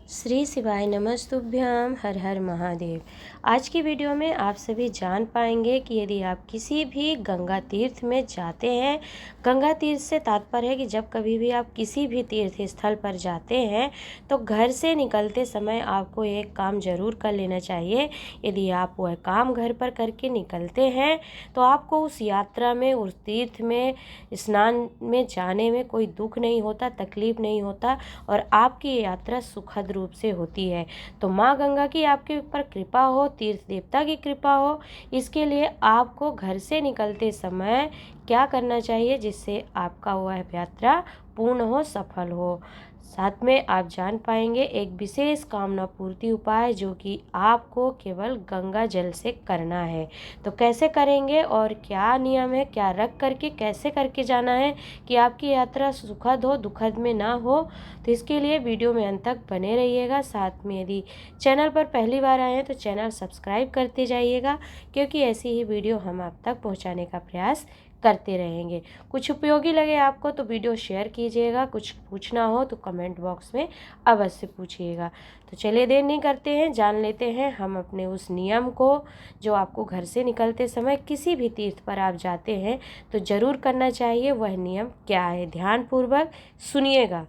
श्री शिवाय नमस्तुभ्यम हर हर महादेव। आज की वीडियो में आप सभी जान पाएंगे कि यदि आप किसी भी गंगा तीर्थ में जाते हैं, गंगा तीर्थ से तात्पर्य है कि जब कभी भी आप किसी भी तीर्थ स्थल पर जाते हैं तो घर से निकलते समय आपको एक काम ज़रूर कर लेना चाहिए। यदि आप वह काम घर पर करके निकलते हैं तो आपको उस यात्रा में, उस तीर्थ में, स्नान में जाने में कोई दुख नहीं होता, तकलीफ़ नहीं होता और आपकी यात्रा सुखद रूप से होती है। तो माँ गंगा की आपके ऊपर कृपा हो, तीर्थ देवता की कृपा हो, इसके लिए आपको घर से निकलते समय क्या करना चाहिए जिससे आपका वह यात्रा पूर्ण हो, सफल हो। साथ में आप जान पाएंगे एक विशेष कामना पूर्ति उपाय जो कि आपको केवल गंगा जल से करना है। तो कैसे करेंगे और क्या नियम है, क्या रख करके कैसे करके जाना है कि आपकी यात्रा सुखद हो, दुखद में ना हो, तो इसके लिए वीडियो में अंत तक बने रहिएगा। साथ में यदि चैनल पर पहली बार आए हैं तो चैनल सब्सक्राइब करते जाइएगा, क्योंकि ऐसी ही वीडियो हम आप तक पहुंचाने का प्रयास करते रहेंगे। कुछ उपयोगी लगे आपको तो वीडियो शेयर कीजिएगा, कुछ पूछना हो तो कमेंट बॉक्स में अवश्य पूछिएगा। तो चलिए देर नहीं करते हैं, जान लेते हैं हम अपने उस नियम को जो आपको घर से निकलते समय किसी भी तीर्थ पर आप जाते हैं तो ज़रूर करना चाहिए। वह नियम क्या है, ध्यानपूर्वक सुनिएगा।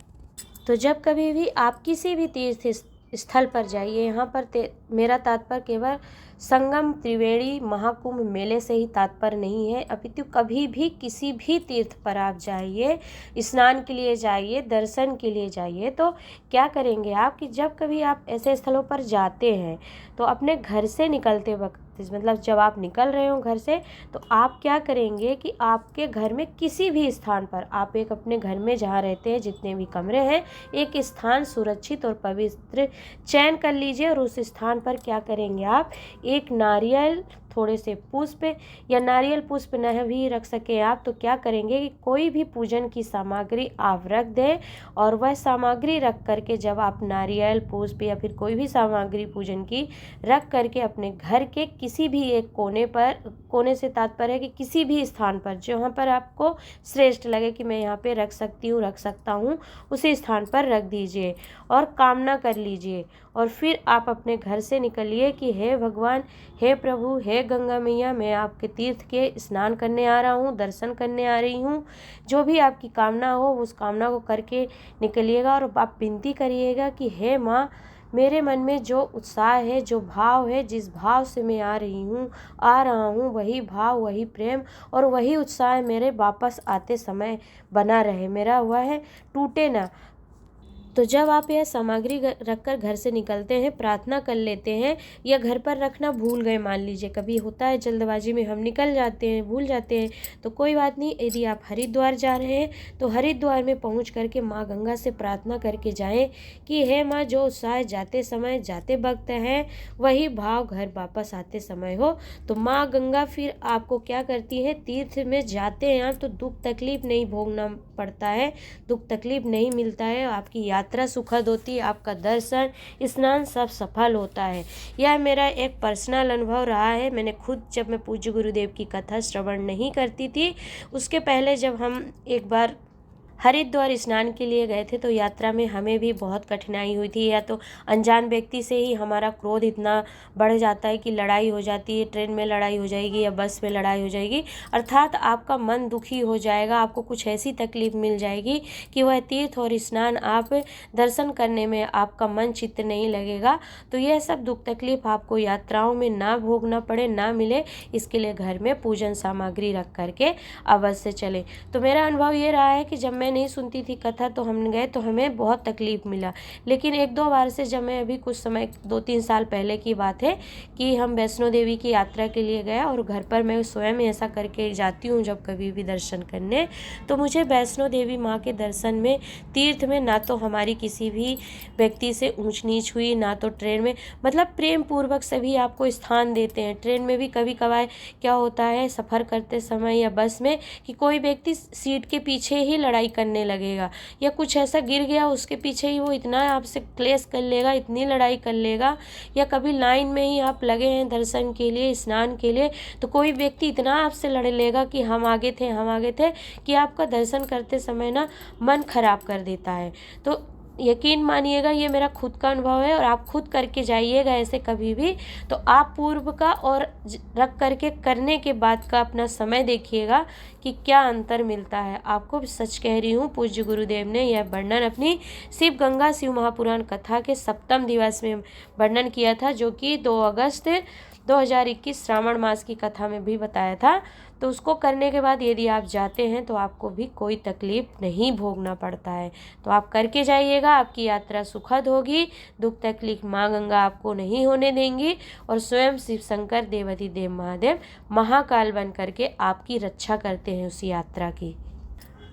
तो जब कभी भी आप किसी भी तीर्थ स्थल पर जाइए, यहाँ पर मेरा तात्पर्य केवल संगम त्रिवेणी महाकुंभ मेले से ही तात्पर्य नहीं है, अपितु कभी भी किसी भी तीर्थ पर आप जाइए, स्नान के लिए जाइए, दर्शन के लिए जाइए, तो क्या करेंगे आप कि जब कभी आप ऐसे स्थलों पर जाते हैं तो अपने घर से निकलते वक्त, मतलब जब आप निकल रहे हो घर से, तो आप क्या करेंगे कि आपके घर में किसी भी स्थान पर आप एक अपने घर में जहाँ रहते हैं जितने भी कमरे हैं, एक स्थान सुरक्षित और पवित्र चयन कर लीजिए और उस स्थान पर क्या करेंगे आप, एक नारियल, थोड़े से पुष्प, या नारियल पुष्प न भी रख सके आप तो क्या करेंगे कि कोई भी पूजन की सामग्री आप रख दें और वह सामग्री रख करके जब आप नारियल पुष्प या फिर कोई भी सामग्री पूजन की रख करके अपने घर के किसी भी एक कोने पर, कोने से तात्पर्य है कि किसी भी स्थान पर जहाँ पर आपको श्रेष्ठ लगे कि मैं यहाँ पे रख सकती हूँ, रख सकता हूँ, उसी स्थान पर रख दीजिए और कामना कर लीजिए। और फिर आप अपने घर से निकलिए कि हे भगवान, हे प्रभु, हे गंगा मैया, मैं आपके तीर्थ के स्नान करने आ रहा हूँ, दर्शन करने आ रही हूँ। जो भी आपकी कामना हो उस कामना को करके निकलिएगा और आप विनती करिएगा कि हे माँ, मेरे मन में जो उत्साह है, जो भाव है, जिस भाव से मैं आ रही हूँ, आ रहा हूँ, वही भाव, वही प्रेम और वही उत्साह मेरे वापस आते समय बना रहे, मेरा हुआ है टूटे ना। तो जब आप यह सामग्री रखकर घर से निकलते हैं, प्रार्थना कर लेते हैं या घर पर रखना भूल गए, मान लीजिए कभी होता है जल्दबाजी में हम निकल जाते हैं, भूल जाते हैं, तो कोई बात नहीं। यदि आप हरिद्वार जा रहे हैं तो हरिद्वार में पहुंच करके माँ गंगा से प्रार्थना करके जाएं कि हे माँ, जो उत्साह जाते समय, जाते वक्त है, वही भाव घर वापस आते समय हो। तो माँ गंगा फिर आपको क्या करती है, तीर्थ में जाते हैं तो दुख तकलीफ नहीं भोगना पड़ता है, दुख तकलीफ नहीं मिलता है, आपकी यात्रा सुखद होती है, आपका दर्शन, स्नान सब सफल होता है। यह मेरा एक पर्सनल अनुभव रहा है। मैंने खुद, जब मैं पूज्य गुरुदेव की कथा श्रवण नहीं करती थी, उसके पहले जब हम एक बार हरिद्वार स्नान के लिए गए थे तो यात्रा में हमें भी बहुत कठिनाई हुई थी। या तो अनजान व्यक्ति से ही हमारा क्रोध इतना बढ़ जाता है कि लड़ाई हो जाती है, ट्रेन में लड़ाई हो जाएगी या बस में लड़ाई हो जाएगी, अर्थात आपका मन दुखी हो जाएगा, आपको कुछ ऐसी तकलीफ मिल जाएगी कि वह तीर्थ और स्नान, आप दर्शन करने में आपका मन चित्त नहीं लगेगा। तो यह सब दुख तकलीफ आपको यात्राओं में ना भोगना पड़े, ना मिले, इसके लिए घर में पूजन सामग्री रख करके अवश्य चले। तो मेरा अनुभव ये रहा है कि जब मैं नहीं सुनती थी कथा तो हम गए तो हमें बहुत तकलीफ मिला, लेकिन एक दो बार से, जब मैं अभी कुछ समय 2-3 साल पहले की बात है कि हम वैष्णो देवी की यात्रा के लिए गए और घर पर मैं स्वयं ऐसा करके जाती हूँ जब कभी भी दर्शन करने, तो मुझे वैष्णो देवी माँ के दर्शन में, तीर्थ में, ना तो हमारी किसी भी व्यक्ति से ऊंच नीच हुई, ना तो ट्रेन में, मतलब प्रेम पूर्वक सभी आपको स्थान देते हैं। ट्रेन में भी कभी कभार क्या होता है सफ़र करते समय या बस में कि कोई व्यक्ति सीट के पीछे ही लड़ाई करने लगेगा या कुछ ऐसा गिर गया उसके पीछे ही वो इतना आपसे क्लेश कर लेगा, इतनी लड़ाई कर लेगा। या कभी लाइन में ही आप लगे हैं दर्शन के लिए, स्नान के लिए, तो कोई व्यक्ति इतना आपसे लड़ लेगा कि हम आगे थे, हम आगे थे, कि आपका दर्शन करते समय ना मन खराब कर देता है। तो यकीन मानिएगा ये मेरा खुद का अनुभव है और आप खुद करके जाइएगा ऐसे कभी भी। तो आप पूर्व का और रख करके करने के बाद का अपना समय देखिएगा कि क्या अंतर मिलता है आपको। सच कह रही हूँ, पूज्य गुरुदेव ने यह वर्णन अपनी शिव गंगा शिव महापुराण कथा के सप्तम दिवस में वर्णन किया था, जो कि 2 अगस्त 2021 श्रावण मास की कथा में भी बताया था। तो उसको करने के बाद यदि आप जाते हैं तो आपको भी कोई तकलीफ नहीं भोगना पड़ता है। तो आप करके जाइएगा, आपकी यात्रा सुखद होगी, दुख तकलीफ माँ गंगा आपको नहीं होने देंगी और स्वयं शिव शंकर देवाधिदेव महादेव महाकाल बन करके आपकी रक्षा करते हैं उस यात्रा की।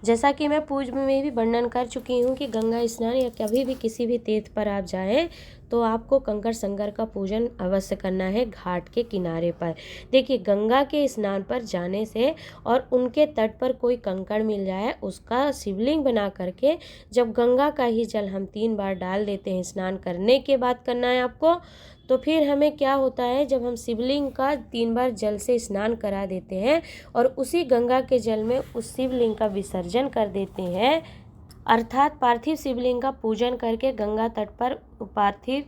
जैसा कि मैं पूर्व में भी वर्णन कर चुकी हूँ कि गंगा स्नान या कभी भी किसी भी तीर्थ पर आप जाएं तो आपको कंकड़ संकर का पूजन अवश्य करना है घाट के किनारे पर। देखिए, गंगा के स्नान पर जाने से और उनके तट पर कोई कंकड़ मिल जाए उसका शिवलिंग बना करके जब गंगा का ही जल हम 3 बार डाल देते हैं, स्नान करने के बाद करना है आपको। तो फिर हमें क्या होता है, जब हम शिवलिंग का 3 बार जल से स्नान करा देते हैं और उसी गंगा के जल में उस शिवलिंग का विसर्जन कर देते हैं, अर्थात पार्थिव शिवलिंग का पूजन करके गंगा तट पर पार्थिव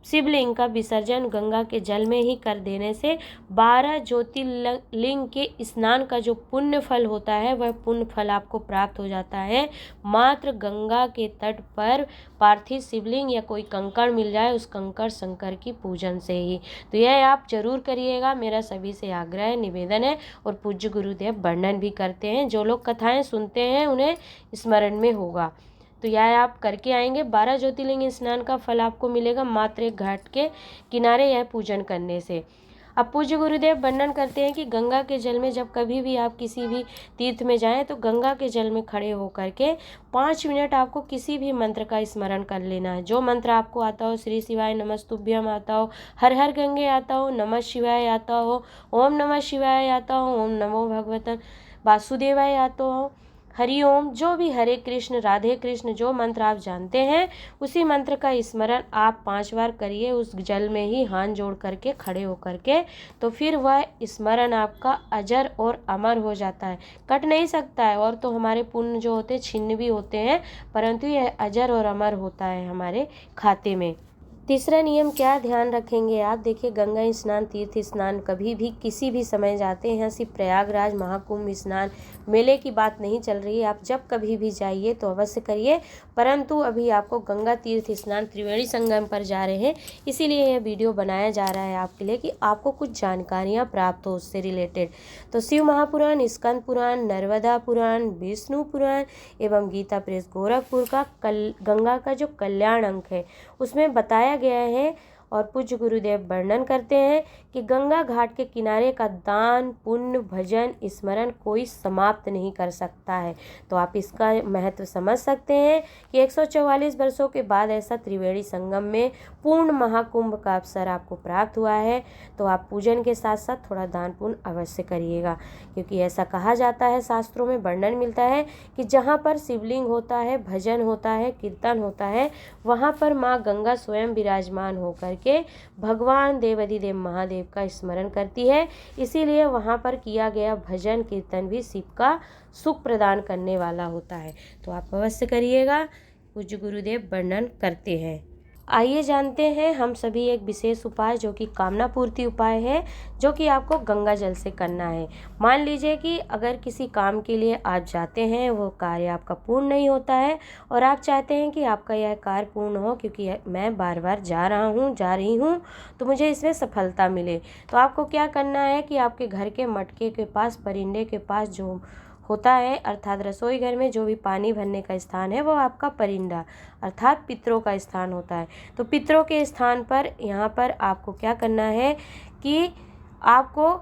शिवलिंग का विसर्जन गंगा के जल में ही कर देने से 12 ज्योतिर्लिंग के स्नान का जो पुण्य फल होता है वह पुण्य फल आपको प्राप्त हो जाता है मात्र गंगा के तट पर पार्थिव शिवलिंग या कोई कंकड़ मिल जाए उस कंकड़ शंकर की पूजन से ही। तो यह आप जरूर करिएगा, मेरा सभी से आग्रह है, निवेदन है। और पूज्य गुरुदेव वर्णन भी करते हैं, जो लोग कथाएं सुनते हैं उन्हें स्मरण में होगा। तो यह आप करके आएंगे, 12 ज्योतिर्लिंग स्नान का फल आपको मिलेगा मात्र एक घाट के किनारे यह पूजन करने से। अब पूज्य गुरुदेव वर्णन करते हैं कि गंगा के जल में जब कभी भी आप किसी भी तीर्थ में जाएं तो गंगा के जल में खड़े होकर के 5 मिनट आपको किसी भी मंत्र का स्मरण कर लेना है। जो मंत्र आपको आता हो, श्री शिवाय नमस्तुभ्यम आता हो, हर हर गंगे आता हो, नमः शिवाय आता हो, ओम नमः शिवाय आता हो, ओम नमो भगवतन वासुदेवाय आता हो, हरिओम, जो भी हरे कृष्ण राधे कृष्ण जो मंत्र आप जानते हैं उसी मंत्र का स्मरण आप 5 बार करिए उस जल में ही हाथ जोड़ करके खड़े होकर के। तो फिर वह स्मरण आपका अजर और अमर हो जाता है, कट नहीं सकता है। और तो हमारे पुण्य जो होते छिन्न भी होते हैं, परंतु यह अजर और अमर होता है हमारे खाते में। तीसरा नियम क्या ध्यान रखेंगे आप, देखिए गंगा स्नान तीर्थ स्नान कभी भी किसी भी समय जाते हैं, सिर्फ प्रयागराज महाकुंभ स्नान मेले की बात नहीं चल रही है। आप जब कभी भी जाइए तो अवश्य करिए, परंतु अभी आपको गंगा तीर्थ स्नान त्रिवेणी संगम पर जा रहे हैं, इसीलिए यह वीडियो बनाया जा रहा है आपके लिए कि आपको कुछ जानकारियाँ प्राप्त हो उससे रिलेटेड। तो शिव महापुराण, स्कंद पुराण, नर्मदा पुराण, विष्णु पुराण एवं गीता प्रेस गोरखपुर का गंगा का जो कल्याण अंक है उसमें बताया गया है। और पूज्य गुरुदेव वर्णन करते हैं कि गंगा घाट के किनारे का दान पुण्य भजन स्मरण कोई समाप्त नहीं कर सकता है। तो आप इसका महत्व समझ सकते हैं कि 144 वर्षों के बाद ऐसा त्रिवेणी संगम में पूर्ण महाकुंभ का अवसर आपको प्राप्त हुआ है। तो आप पूजन के साथ साथ थोड़ा दान पुण्य अवश्य करिएगा, क्योंकि ऐसा कहा जाता है, शास्त्रों में वर्णन मिलता है कि जहाँ पर शिवलिंग होता है, भजन होता है, कीर्तन होता है, वहाँ पर माँ गंगा स्वयं विराजमान होकर के भगवान देवाधिदेव महादेव का स्मरण करती है। इसीलिए वहाँ पर किया गया भजन कीर्तन भी शिव का सुख प्रदान करने वाला होता है। तो आप अवश्य करिएगा, पूज्य गुरुदेव वर्णन करते हैं। आइए जानते हैं हम सभी एक विशेष उपाय जो कि कामना पूर्ति उपाय है, जो कि आपको गंगा जल से करना है। मान लीजिए कि अगर किसी काम के लिए आप जाते हैं, वो कार्य आपका पूर्ण नहीं होता है और आप चाहते हैं कि आपका यह कार्य पूर्ण हो, क्योंकि मैं बार बार जा रही हूँ तो मुझे इसमें सफलता मिले। तो आपको क्या करना है कि आपके घर के मटके के पास, परिंदे के पास जो होता है, अर्थात रसोई घर में जो भी पानी भरने का स्थान है वो आपका परिंदा अर्थात पितरों का स्थान होता है। तो पितरों के स्थान पर यहाँ पर आपको क्या करना है कि आपको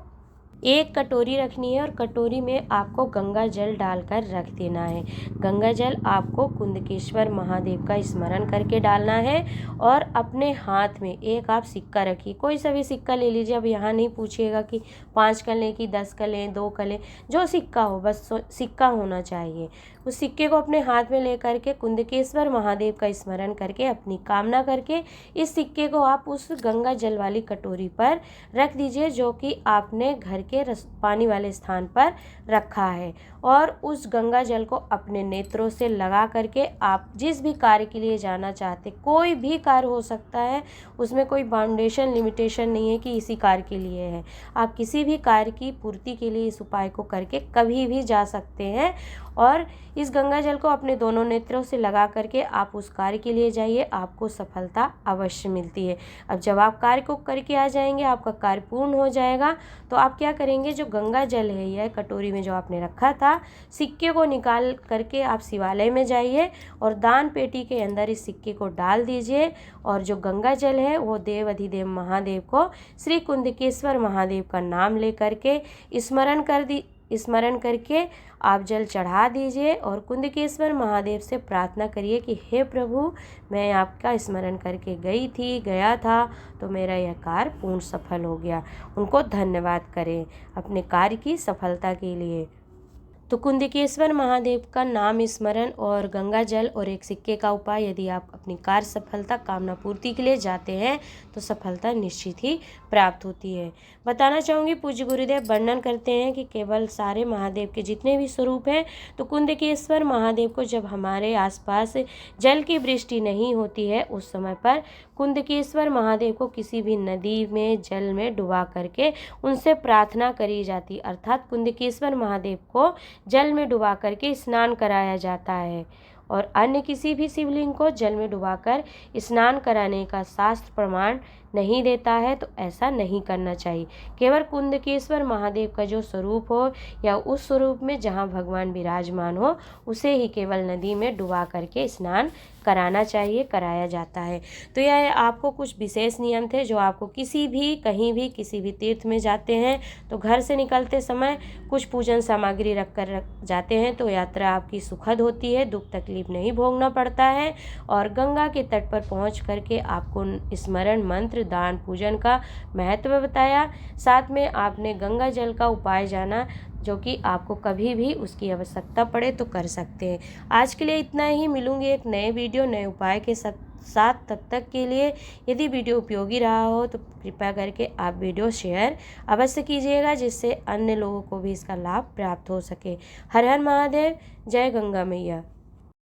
एक कटोरी रखनी है और कटोरी में आपको गंगा जल डालकर रख देना है। गंगा जल आपको कुंदकेश्वर महादेव का स्मरण करके डालना है और अपने हाथ में एक आप सिक्का रखिए, कोई सा भी सिक्का ले लीजिए। अब यहाँ नहीं पूछिएगा कि 5 का लें कि 10 का लें, 2 का लें, जो सिक्का हो, बस सिक्का होना चाहिए। उस सिक्के को अपने हाथ में लेकर के कुंदकेश्वर महादेव का स्मरण करके अपनी कामना करके इस सिक्के को आप उस गंगा जल वाली कटोरी पर रख दीजिए जो कि आपने घर के पानी वाले स्थान पर रखा है और उस गंगा जल को अपने नेत्रों से लगा करके आप जिस भी कार्य के लिए जाना चाहते, कोई भी कार्य हो सकता है, उसमें कोई बाउंडेशन लिमिटेशन नहीं है कि इसी कार्य के लिए है। आप किसी भी कार्य की पूर्ति के लिए इस उपाय को करके कभी भी जा सकते हैं और इस गंगा जल को अपने दोनों नेत्रों से लगा करके आप उस कार्य के लिए जाइए, आपको सफलता अवश्य मिलती है। अब जब आप कार्य को करके आ जाएंगे, आपका कार्य पूर्ण हो जाएगा, तो आप क्या करेंगे, जो गंगा जल है यह कटोरी में जो आपने रखा था, सिक्के को निकाल करके आप शिवालय में जाइए और दान पेटी के अंदर इस सिक्के को डाल दीजिए और जो गंगा जल है वो देव अधिदेव महादेव को श्री कुंदकेश्वर महादेव का नाम ले करके स्मरण करके आप जल चढ़ा दीजिए और कुंदकेश्वर महादेव से प्रार्थना करिए कि हे प्रभु, मैं आपका स्मरण करके गया था तो मेरा यह कार्य पूर्ण सफल हो गया। उनको धन्यवाद करें अपने कार्य की सफलता के लिए। तो कुंदकेश्वर महादेव का नाम स्मरण और गंगा जल और एक सिक्के का उपाय, यदि आप अपनी कार्य सफलता कामना पूर्ति के लिए जाते हैं तो सफलता निश्चित ही प्राप्त होती है। बताना चाहूँगी, पूज्य गुरुदेव वर्णन करते हैं कि केवल सारे महादेव के जितने भी स्वरूप हैं, तो कुंदकेश्वर महादेव को जब हमारे आसपास जल की वृष्टि नहीं होती है, उस समय पर कुंदकेश्वर महादेव को किसी भी नदी में जल में डुबा करके उनसे प्रार्थना करी जाती, अर्थात कुंदकेश्वर महादेव को जल में डुबा करके स्नान कराया जाता है और अन्य किसी भी शिवलिंग को जल में डुबाकर स्नान कराने का शास्त्र प्रमाण नहीं देता है, तो ऐसा नहीं करना चाहिए। केवल कुंदकेश्वर महादेव का जो स्वरूप हो या उस स्वरूप में जहाँ भगवान विराजमान हो, उसे ही केवल नदी में डुबा करके स्नान कराना चाहिए, कराया जाता है। तो यह आपको कुछ विशेष नियम थे जो आपको कहीं भी किसी भी तीर्थ में जाते हैं तो घर से निकलते समय कुछ पूजन सामग्री रख जाते हैं, तो यात्रा आपकी सुखद होती है, दुख तकलीफ नहीं भोगना पड़ता है। और गंगा के तट पर पहुंच करके आपको स्मरण मंत्र दान पूजन का महत्व बताया, साथ में आपने गंगा जल का उपाय जाना जो कि आपको कभी भी उसकी आवश्यकता पड़े तो कर सकते हैं। आज के लिए इतना ही, मिलूंगी एक नए वीडियो नए उपाय के साथ। तब तक के लिए यदि वीडियो उपयोगी रहा हो तो कृपया करके आप वीडियो शेयर अवश्य कीजिएगा, जिससे अन्य लोगों को भी इसका लाभ प्राप्त हो सके। हर हर महादेव, जय गंगा मैया।